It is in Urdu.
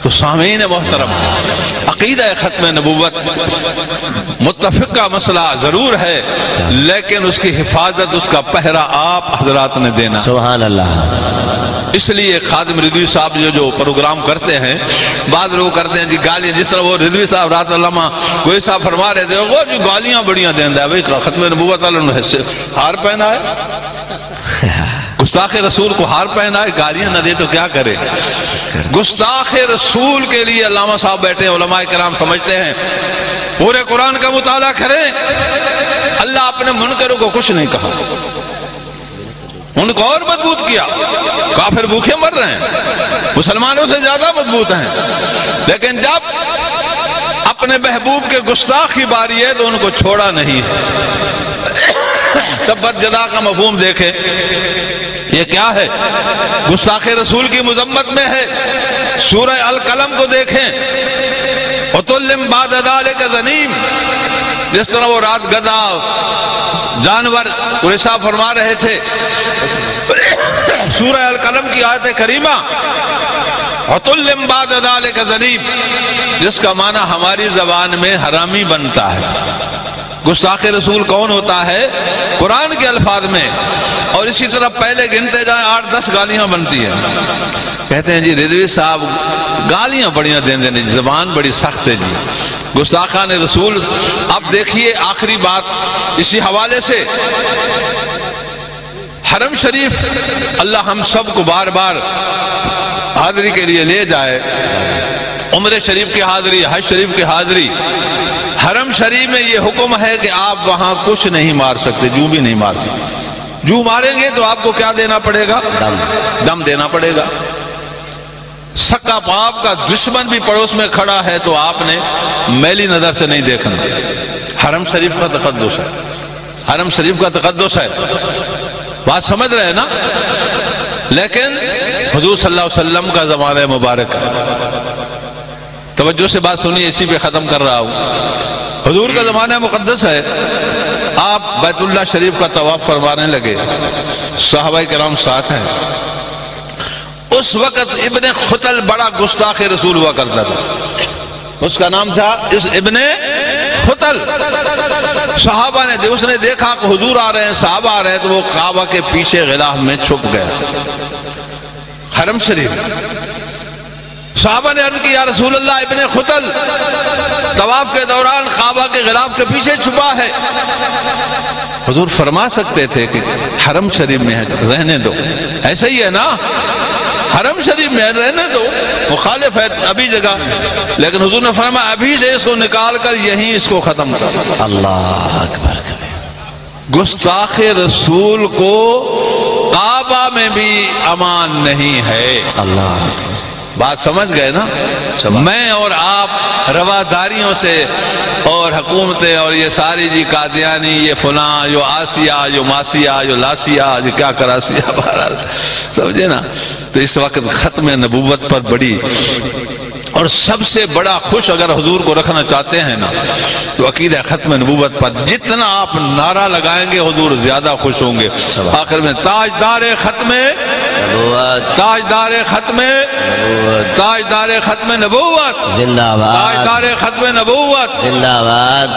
تو سامعین محترم، عقیدہ ختم نبوت متفق کا مسئلہ ضرور ہے، لیکن اس کی حفاظت، اس کا پہرا آپ حضرات نے دینا۔ سبحان اللہ۔ اس لیے خادم رضوی صاحب جو پروگرام کرتے ہیں، بعض لوگ کرتے ہیں جی گالیاں، جس طرح وہ رضوی صاحب رات علامہ کوئی صاحب فرما رہے تھے وہ جو گالیاں بڑیاں دیندا ہے، بھائی ختم نبوت والوں نے ہار پہنا ہے، گستاخ رسول کو ہار پہنا ہے، گالیاں نہ دے تو کیا کرے؟ گستاخ رسول کے لیے علامہ صاحب بیٹھے، علماء کرام سمجھتے ہیں پورے قرآن کا مطالعہ کریں، اللہ اپنے منکروں کو کچھ نہیں کہا، ان کو اور مضبوط کیا، کافر بھوکے مر رہے ہیں، مسلمانوں سے زیادہ مضبوط ہیں، لیکن جب اپنے محبوب کے گستاخ کی باری ہے تو ان کو چھوڑا نہیں ہے۔ تبت جدا کا مفہوم دیکھیں، یہ کیا ہے؟ گستاخ رسول کی مذمت میں ہے۔ سورہ القلم کو دیکھیں، وَتُلِّمْ بَعْدَ ذَلِكَ زَنِيمٌ، جس طرح وہ رات گدا جانور قریشہ فرما رہے تھے، سورہ القلم کی آیت کریمہ وَتُلِّمْ بَعْدَ ذَلِكَ زَنِيمٌ، جس کا معنی ہماری زبان میں حرامی بنتا ہے۔ گستاخ رسول کون ہوتا ہے؟ قرآن کے الفاظ میں، اور اسی طرح پہلے گنتے جائیں 8-10 گالیاں بنتی ہیں۔ کہتے ہیں جی رضوی صاحب گالیاں بڑیاں دیں دیں، زبان بڑی سخت ہے جی، گستاخان رسول۔ اب دیکھیے آخری بات اسی حوالے سے، حرم شریف اللہ ہم سب کو بار بار حاضری کے لیے لے جائے، عمرہ شریف کی حاضری، حج شریف کی حاضری۔ حرم شریف میں یہ حکم ہے کہ آپ وہاں کچھ نہیں مار سکتے، جو بھی نہیں مار سکتے، جو ماریں گے تو آپ کو کیا دینا پڑے گا؟ دم دینا پڑے گا۔ سکا باپ کا دشمن بھی پڑوس میں کھڑا ہے تو آپ نے میلی نظر سے نہیں دیکھنا۔ حرم شریف کا تقدس ہے، حرم شریف کا تقدس ہے، بات سمجھ رہے ہیں نا؟ لیکن حضور صلی اللہ علیہ وسلم کا زمانہ مبارک ہے، توجہ سے بات سنیے، اسی پہ ختم کر رہا ہوں۔ حضور کا زمانہ مقدس ہے، آپ بیت اللہ شریف کا طواف فرمانے لگے، صحابہ کرام ساتھ ہیں۔ اس وقت ابن خطل بڑا گستاخ رسول ہوا کرتا تھا، اس کا نام تھا ابن خطل۔ صحابہ نے اس نے دیکھا کہ حضور آ رہے ہیں، صحابہ آ رہے ہیں، تو وہ کعبہ کے پیچھے غلاف میں چھپ گیا، حرم شریف۔ صحابہ نے عرض کی یا رسول اللہ ابن خطل طواف کے دوران کعبہ کے غلاف کے پیچھے چھپا ہے۔ حضور فرما سکتے تھے کہ حرم شریف میں ہے، رہنے دو، ایسا ہی ہے نا، حرم شریف میں رہنے دو، مخالف ہے ابھی جگہ، لیکن حضور نے فرمایا ابھی سے اس کو نکال کر یہیں اس کو ختم کر۔ اللہ اکبر۔ گستاخ رسول کو کعبہ میں بھی امان نہیں ہے۔ اللہ، بات سمجھ گئے نا؟ میں اور آپ رواداریوں سے اور حکومتیں اور یہ ساری جی قادیانی، یہ فلاں، جو آسیہ، جو ماسیہ، جو لاسیہ، جو کیا کراسیہ، بہرحال سمجھے نا؟ تو اس وقت ختم نبوت پر بڑی اور سب سے بڑا خوش اگر حضور کو رکھنا چاہتے ہیں نا تو عقیدہ ختم نبوت پر جتنا آپ نعرہ لگائیں گے حضور زیادہ خوش ہوں گے۔ آخر میں تاجدار ختم نبوت، تاجدار ختم نبوت، تاجدار ختم نبوت زندہ باد، تاجدار ختم نبوت زندہ باد۔